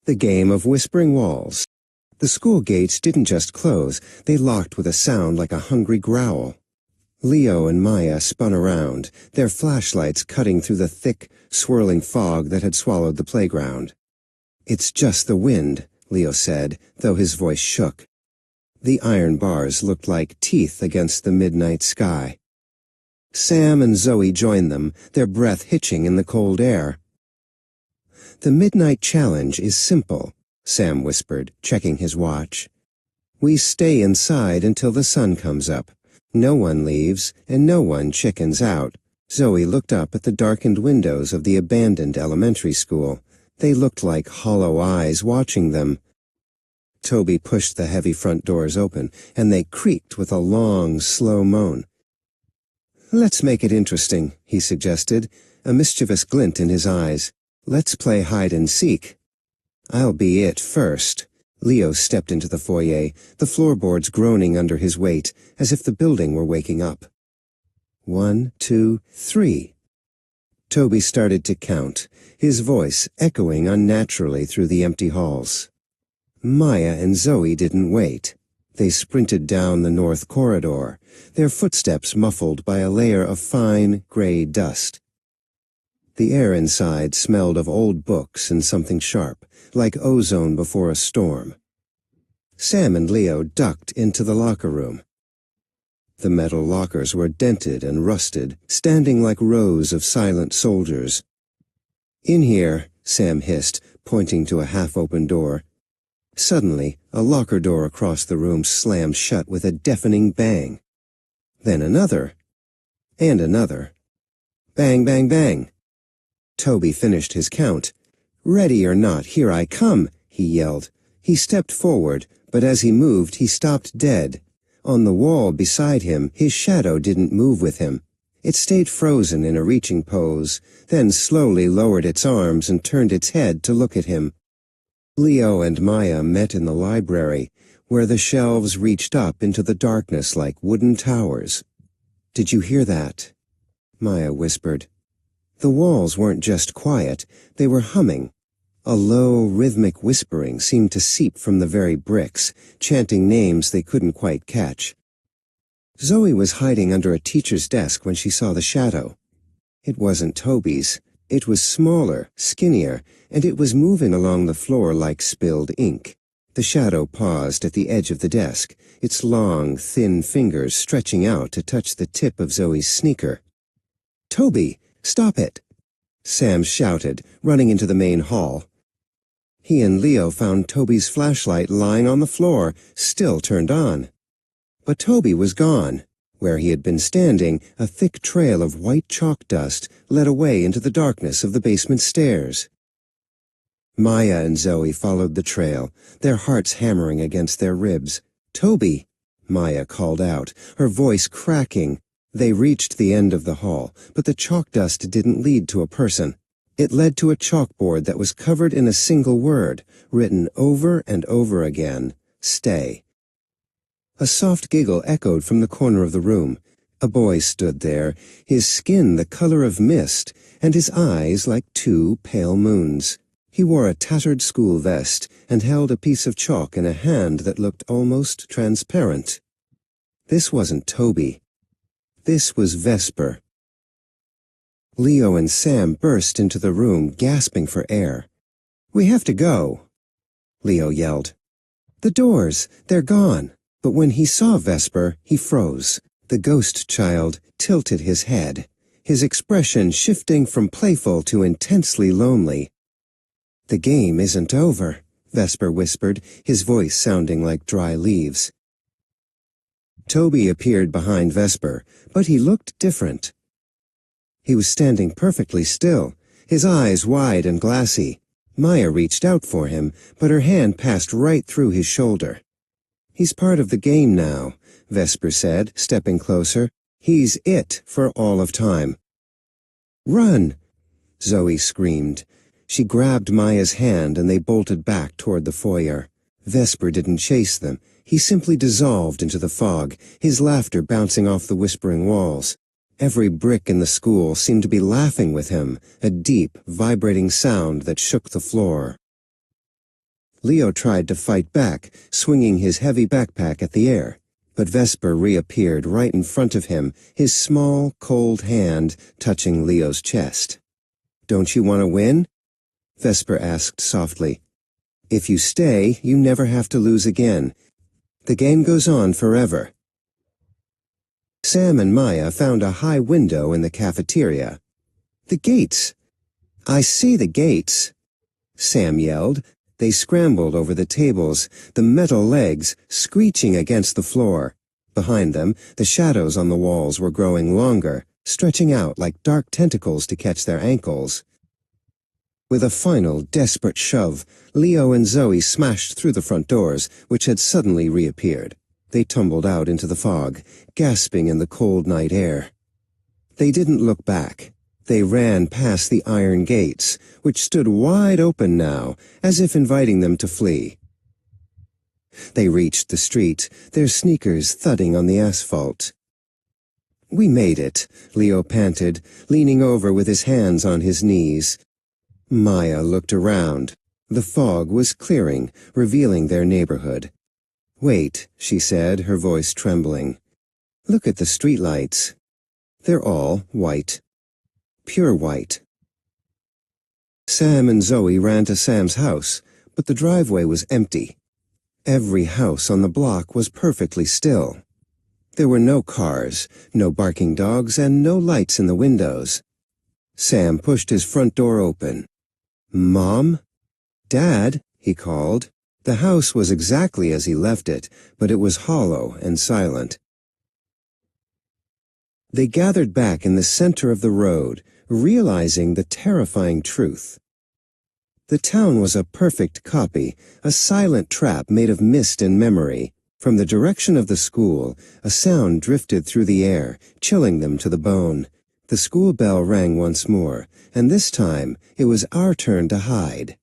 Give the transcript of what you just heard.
The game of whispering walls. The school gates didn't just close, they locked with a sound like a hungry growl. Leo and Maya spun around, their flashlights cutting through the thick, swirling fog that had swallowed the playground. "It's just the wind," Leo said, though his voice shook. The iron bars looked like teeth against the midnight sky. Sam and Zoe joined them, their breath hitching in the cold air. "The midnight challenge is simple," Sam whispered, checking his watch. "We stay inside until the sun comes up. No one leaves, and no one chickens out." Zoe looked up at the darkened windows of the abandoned elementary school. They looked like hollow eyes watching them. Toby pushed the heavy front doors open, and they creaked with a long, slow moan. "Let's make it interesting," he suggested, a mischievous glint in his eyes. "Let's play hide-and-seek." "I'll be it first." Leo stepped into the foyer, the floorboards groaning under his weight, as if the building were waking up. 1, 2, 3. Toby started to count, his voice echoing unnaturally through the empty halls. Maya and Zoe didn't wait. They sprinted down the north corridor, their footsteps muffled by a layer of fine, gray dust. The air inside smelled of old books and something sharp, like ozone before a storm. Sam and Leo ducked into the locker room. The metal lockers were dented and rusted, standing like rows of silent soldiers. "In here," Sam hissed, pointing to a half-open door. Suddenly, a locker door across the room slammed shut with a deafening bang. Then another. And another. Bang, bang, bang. Toby finished his count. "Ready or not, here I come," he yelled. He stepped forward, but as he moved, he stopped dead. On the wall beside him, his shadow didn't move with him. It stayed frozen in a reaching pose, then slowly lowered its arms and turned its head to look at him. Leo and Maya met in the library, where the shelves reached up into the darkness like wooden towers. "Did you hear that?" Maya whispered. The walls weren't just quiet, they were humming. A low, rhythmic whispering seemed to seep from the very bricks, chanting names they couldn't quite catch. Zoe was hiding under a teacher's desk when she saw the shadow. It wasn't Toby's. It was smaller, skinnier, and it was moving along the floor like spilled ink. The shadow paused at the edge of the desk, its long, thin fingers stretching out to touch the tip of Zoe's sneaker. "Toby, stop it!" Sam shouted, running into the main hall. He and Leo found Toby's flashlight lying on the floor, still turned on. But Toby was gone. Where he had been standing, a thick trail of white chalk dust led away into the darkness of the basement stairs. Maya and Zoe followed the trail, their hearts hammering against their ribs. "Toby!" Maya called out, her voice cracking. They reached the end of the hall, but the chalk dust didn't lead to a person. It led to a chalkboard that was covered in a single word, written over and over again, "Stay." A soft giggle echoed from the corner of the room. A boy stood there, his skin the color of mist, and his eyes like two pale moons. He wore a tattered school vest and held a piece of chalk in a hand that looked almost transparent. This wasn't Toby. This was Vesper. Leo and Sam burst into the room, gasping for air. "We have to go," Leo yelled. "The doors, they're gone." But when he saw Vesper, he froze. The ghost child tilted his head, his expression shifting from playful to intensely lonely. "The game isn't over," Vesper whispered, his voice sounding like dry leaves. Toby appeared behind Vesper, but he looked different. He was standing perfectly still, his eyes wide and glassy. Maya reached out for him, but her hand passed right through his shoulder. "He's part of the game now," Vesper said, stepping closer. "He's it for all of time." "Run!" Zoe screamed. She grabbed Maya's hand and they bolted back toward the foyer. Vesper didn't chase them. He simply dissolved into the fog, his laughter bouncing off the whispering walls. Every brick in the school seemed to be laughing with him, a deep, vibrating sound that shook the floor. Leo tried to fight back, swinging his heavy backpack at the air. But Vesper reappeared right in front of him, his small, cold hand touching Leo's chest. "Don't you want to win?" Vesper asked softly. "If you stay, you never have to lose again. The game goes on forever." Sam and Maya found a high window in the cafeteria. "The gates! I see the gates!" Sam yelled. They scrambled over the tables, the metal legs screeching against the floor. Behind them, the shadows on the walls were growing longer, stretching out like dark tentacles to catch their ankles. With a final, desperate shove, Leo and Zoe smashed through the front doors, which had suddenly reappeared. They tumbled out into the fog, gasping in the cold night air. They didn't look back. They ran past the iron gates, which stood wide open now, as if inviting them to flee. They reached the street, their sneakers thudding on the asphalt. "We made it," Leo panted, leaning over with his hands on his knees. Maya looked around. The fog was clearing, revealing their neighborhood. "Wait," she said, her voice trembling. "Look at the streetlights. They're all white. Pure white." Sam and Zoe ran to Sam's house, but the driveway was empty. Every house on the block was perfectly still. There were no cars, no barking dogs, and no lights in the windows. Sam pushed his front door open. "Mom? Dad?" he called. The house was exactly as he left it, but it was hollow and silent. They gathered back in the center of the road, realizing the terrifying truth. The town was a perfect copy, a silent trap made of mist and memory. From the direction of the school, a sound drifted through the air, chilling them to the bone. The school bell rang once more, and this time it was our turn to hide.